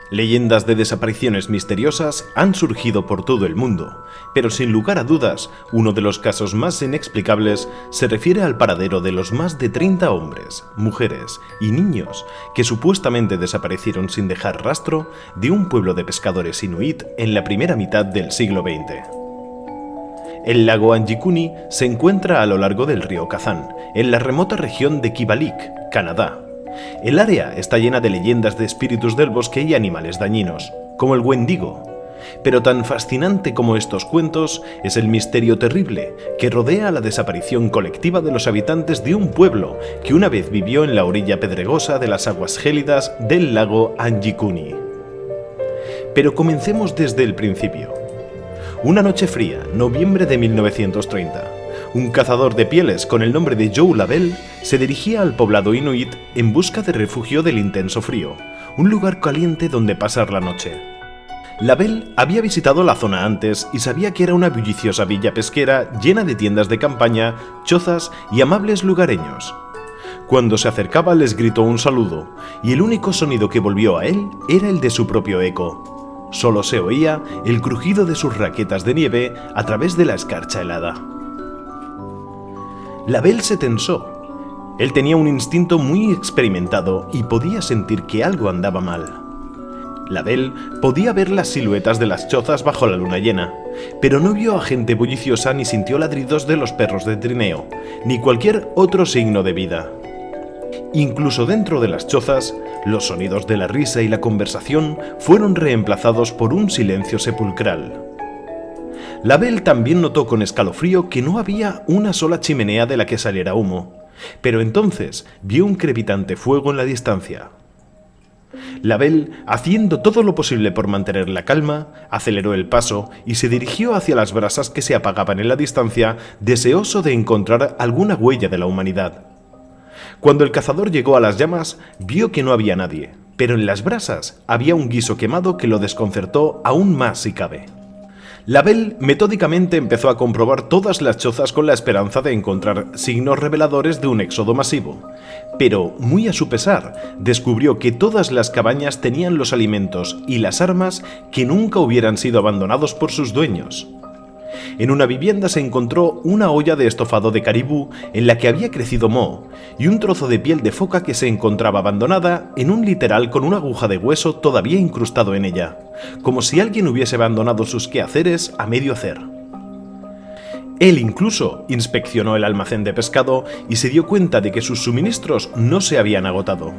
Leyendas de desapariciones misteriosas han surgido por todo el mundo, pero sin lugar a dudas, uno de los casos más inexplicables se refiere al paradero de los más de 30 hombres, mujeres y niños que supuestamente desaparecieron sin dejar rastro de un pueblo de pescadores inuit en la primera mitad del siglo XX. El lago Anjikuni se encuentra a lo largo del río Kazan, en la remota región de Kivalliq, Canadá. El área está llena de leyendas de espíritus del bosque y animales dañinos, como el Wendigo. Pero tan fascinante como estos cuentos es el misterio terrible que rodea la desaparición colectiva de los habitantes de un pueblo que una vez vivió en la orilla pedregosa de las aguas gélidas del lago Anjikuni. Pero comencemos desde el principio. Una noche fría, noviembre de 1930, un cazador de pieles con el nombre de Joe Lavelle se dirigía al poblado inuit en busca de refugio del intenso frío, un lugar caliente donde pasar la noche. Lavelle había visitado la zona antes y sabía que era una bulliciosa villa pesquera llena de tiendas de campaña, chozas y amables lugareños. Cuando se acercaba les gritó un saludo, y el único sonido que volvió a él era el de su propio eco. Solo se oía el crujido de sus raquetas de nieve a través de la escarcha helada. Lavelle se tensó. Él tenía un instinto muy experimentado y podía sentir que algo andaba mal. Lavelle podía ver las siluetas de las chozas bajo la luna llena, pero no vio a gente bulliciosa ni sintió ladridos de los perros de trineo, ni cualquier otro signo de vida. Incluso dentro de las chozas, los sonidos de la risa y la conversación fueron reemplazados por un silencio sepulcral. Lavelle también notó con escalofrío que no había una sola chimenea de la que saliera humo, pero entonces vio un crepitante fuego en la distancia. Lavelle, haciendo todo lo posible por mantener la calma, aceleró el paso y se dirigió hacia las brasas que se apagaban en la distancia, deseoso de encontrar alguna huella de la humanidad. Cuando el cazador llegó a las llamas, vio que no había nadie, pero en las brasas había un guiso quemado que lo desconcertó aún más si cabe. Lavelle metódicamente empezó a comprobar todas las chozas con la esperanza de encontrar signos reveladores de un éxodo masivo, pero, muy a su pesar, descubrió que todas las cabañas tenían los alimentos y las armas que nunca hubieran sido abandonados por sus dueños. En una vivienda se encontró una olla de estofado de caribú en la que había crecido moho y un trozo de piel de foca que se encontraba abandonada en un literal con una aguja de hueso todavía incrustado en ella, como si alguien hubiese abandonado sus quehaceres a medio hacer. Él incluso inspeccionó el almacén de pescado y se dio cuenta de que sus suministros no se habían agotado.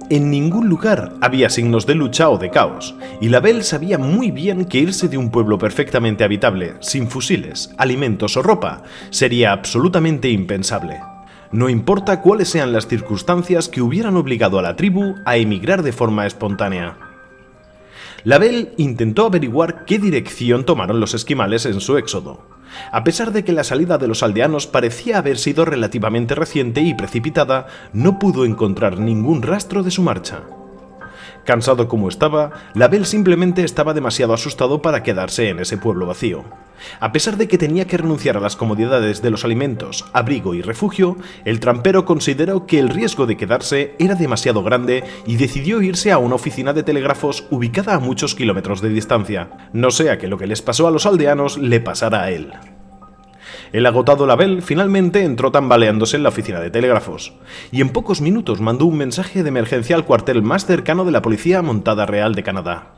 En ningún lugar había signos de lucha o de caos, y Lavelle sabía muy bien que irse de un pueblo perfectamente habitable, sin fusiles, alimentos o ropa, sería absolutamente impensable. No importa cuáles sean las circunstancias que hubieran obligado a la tribu a emigrar de forma espontánea. Lavelle intentó averiguar qué dirección tomaron los esquimales en su éxodo. A pesar de que la salida de los aldeanos parecía haber sido relativamente reciente y precipitada, no pudo encontrar ningún rastro de su marcha. Cansado como estaba, Lavelle simplemente estaba demasiado asustado para quedarse en ese pueblo vacío. A pesar de que tenía que renunciar a las comodidades de los alimentos, abrigo y refugio, el trampero consideró que el riesgo de quedarse era demasiado grande y decidió irse a una oficina de telégrafos ubicada a muchos kilómetros de distancia, no sea que lo que les pasó a los aldeanos le pasara a él. El agotado Lavelle finalmente entró tambaleándose en la oficina de telégrafos, y en pocos minutos mandó un mensaje de emergencia al cuartel más cercano de la Policía Montada Real de Canadá.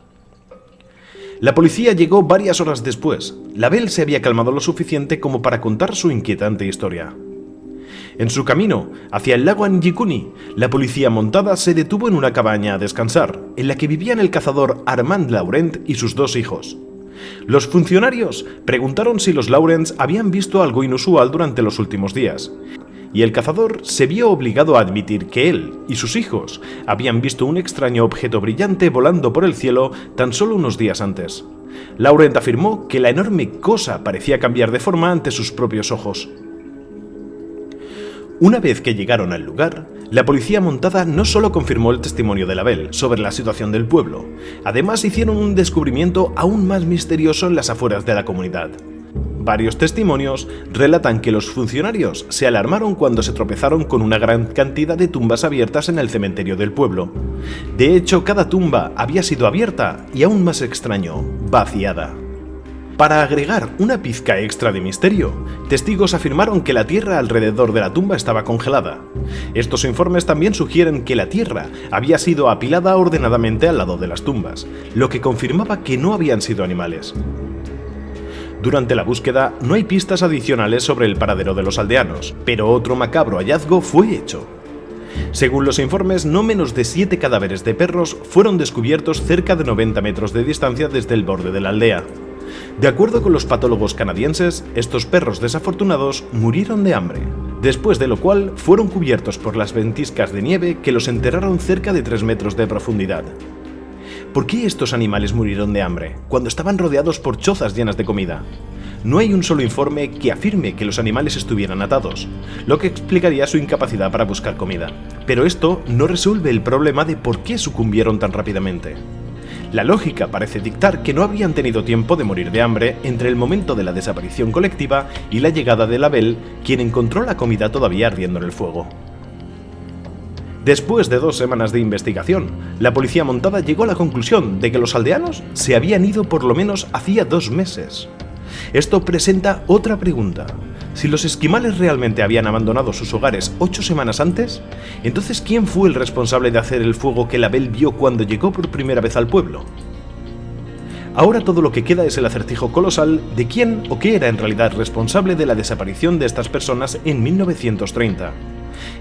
La policía llegó varias horas después. Lavelle se había calmado lo suficiente como para contar su inquietante historia. En su camino hacia el lago Anjikuni, la policía montada se detuvo en una cabaña a descansar, en la que vivían el cazador Armand Laurent y sus dos hijos. Los funcionarios preguntaron si los Laurents habían visto algo inusual durante los últimos días, y el cazador se vio obligado a admitir que él y sus hijos habían visto un extraño objeto brillante volando por el cielo tan solo unos días antes. Laurent afirmó que la enorme cosa parecía cambiar de forma ante sus propios ojos. Una vez que llegaron al lugar, la policía montada no solo confirmó el testimonio de Lavelle sobre la situación del pueblo, además hicieron un descubrimiento aún más misterioso en las afueras de la comunidad. Varios testimonios relatan que los funcionarios se alarmaron cuando se tropezaron con una gran cantidad de tumbas abiertas en el cementerio del pueblo. De hecho, cada tumba había sido abierta y, aún más extraño, vaciada. Para agregar una pizca extra de misterio, testigos afirmaron que la tierra alrededor de la tumba estaba congelada. Estos informes también sugieren que la tierra había sido apilada ordenadamente al lado de las tumbas, lo que confirmaba que no habían sido animales. Durante la búsqueda no hay pistas adicionales sobre el paradero de los aldeanos, pero otro macabro hallazgo fue hecho. Según los informes, no menos de 7 cadáveres de perros fueron descubiertos cerca de 90 metros de distancia desde el borde de la aldea. De acuerdo con los patólogos canadienses, estos perros desafortunados murieron de hambre, después de lo cual fueron cubiertos por las ventiscas de nieve que los enterraron cerca de 3 metros de profundidad. ¿Por qué estos animales murieron de hambre, cuando estaban rodeados por chozas llenas de comida? No hay un solo informe que afirme que los animales estuvieran atados, lo que explicaría su incapacidad para buscar comida. Pero esto no resuelve el problema de por qué sucumbieron tan rápidamente. La lógica parece dictar que no habrían tenido tiempo de morir de hambre entre el momento de la desaparición colectiva y la llegada de Labelle, quien encontró la comida todavía ardiendo en el fuego. Después de 2 semanas de investigación, la policía montada llegó a la conclusión de que los aldeanos se habían ido por lo menos hacía 2 meses. Esto presenta otra pregunta. Si los esquimales realmente habían abandonado sus hogares 8 semanas antes, entonces ¿quién fue el responsable de hacer el fuego que Labelle vio cuando llegó por primera vez al pueblo? Ahora todo lo que queda es el acertijo colosal de quién o qué era en realidad responsable de la desaparición de estas personas en 1930.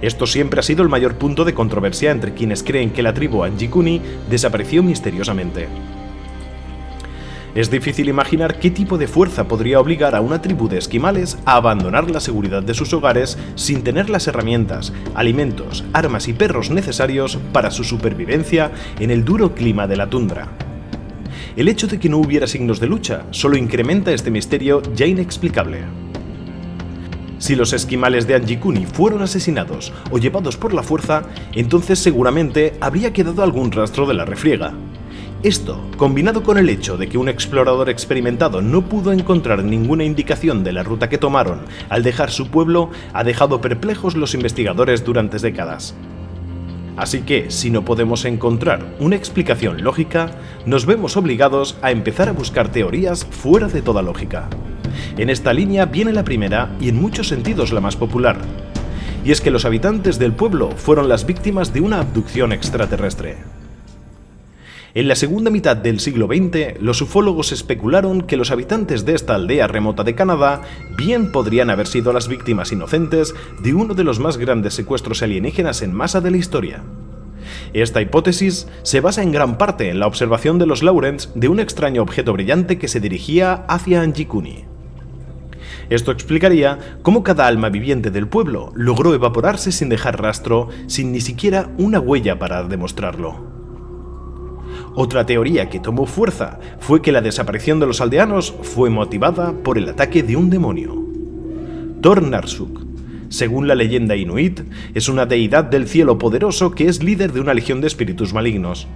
Esto siempre ha sido el mayor punto de controversia entre quienes creen que la tribu Anjikuni desapareció misteriosamente. Es difícil imaginar qué tipo de fuerza podría obligar a una tribu de esquimales a abandonar la seguridad de sus hogares sin tener las herramientas, alimentos, armas y perros necesarios para su supervivencia en el duro clima de la tundra. El hecho de que no hubiera signos de lucha solo incrementa este misterio ya inexplicable. Si los esquimales de Anjikuni fueron asesinados o llevados por la fuerza, entonces seguramente habría quedado algún rastro de la refriega. Esto, combinado con el hecho de que un explorador experimentado no pudo encontrar ninguna indicación de la ruta que tomaron al dejar su pueblo, ha dejado perplejos los investigadores durante décadas. Así que, si no podemos encontrar una explicación lógica, nos vemos obligados a empezar a buscar teorías fuera de toda lógica. En esta línea viene la primera y en muchos sentidos la más popular. Y es que los habitantes del pueblo fueron las víctimas de una abducción extraterrestre. En la segunda mitad del siglo XX, los ufólogos especularon que los habitantes de esta aldea remota de Canadá bien podrían haber sido las víctimas inocentes de uno de los más grandes secuestros alienígenas en masa de la historia. Esta hipótesis se basa en gran parte en la observación de los Lawrence de un extraño objeto brillante que se dirigía hacia Anjikuni. Esto explicaría cómo cada alma viviente del pueblo logró evaporarse sin dejar rastro, sin ni siquiera una huella para demostrarlo. Otra teoría que tomó fuerza fue que la desaparición de los aldeanos fue motivada por el ataque de un demonio. Thor-Narsuk, según la leyenda inuit, es una deidad del cielo poderoso que es líder de una legión de espíritus malignos.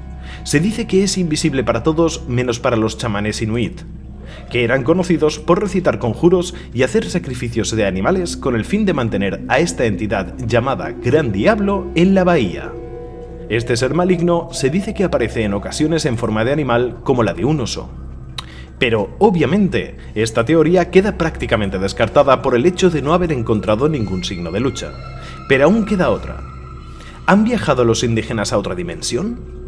Se dice que es invisible para todos menos para los chamanes inuit, que eran conocidos por recitar conjuros y hacer sacrificios de animales con el fin de mantener a esta entidad llamada Gran Diablo en la bahía. Este ser maligno se dice que aparece en ocasiones en forma de animal como la de un oso. Pero, obviamente, esta teoría queda prácticamente descartada por el hecho de no haber encontrado ningún signo de lucha. Pero aún queda otra. ¿Han viajado los indígenas a otra dimensión?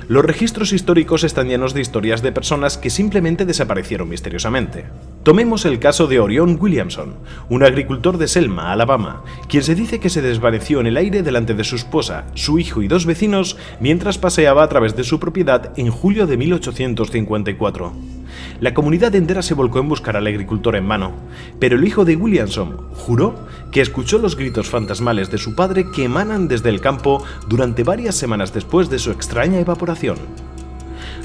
Los registros históricos están llenos de historias de personas que simplemente desaparecieron misteriosamente. Tomemos el caso de Orion Williamson, un agricultor de Selma, Alabama, quien se dice que se desvaneció en el aire delante de su esposa, su hijo y 2 vecinos mientras paseaba a través de su propiedad en julio de 1854. La comunidad entera se volcó en buscar al agricultor en vano, pero el hijo de Williamson juró que escuchó los gritos fantasmales de su padre que emanan desde el campo durante varias semanas después de su extraña evaporación.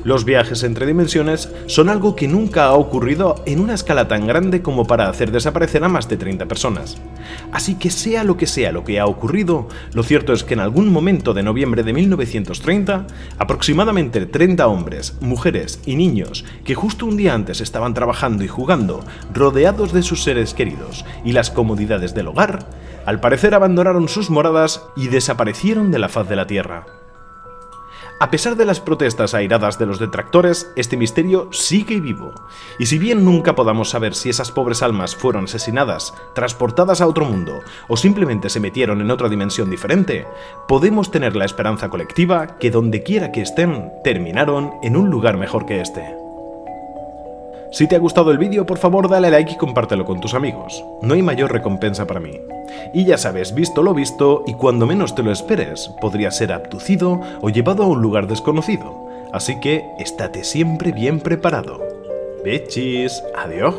Los viajes entre dimensiones son algo que nunca ha ocurrido en una escala tan grande como para hacer desaparecer a más de 30 personas. Así que sea lo que ha ocurrido, lo cierto es que en algún momento de noviembre de 1930, aproximadamente 30 hombres, mujeres y niños que justo un día antes estaban trabajando y jugando, rodeados de sus seres queridos y las comodidades del hogar, al parecer abandonaron sus moradas y desaparecieron de la faz de la Tierra. A pesar de las protestas airadas de los detractores, este misterio sigue vivo, y si bien nunca podamos saber si esas pobres almas fueron asesinadas, transportadas a otro mundo o simplemente se metieron en otra dimensión diferente, podemos tener la esperanza colectiva que donde quiera que estén, terminaron en un lugar mejor que este. Si te ha gustado el vídeo, por favor dale like y compártelo con tus amigos, no hay mayor recompensa para mí. Y ya sabes, visto lo visto, y cuando menos te lo esperes, podría ser abducido o llevado a un lugar desconocido, así que estate siempre bien preparado. Bechis, adiós.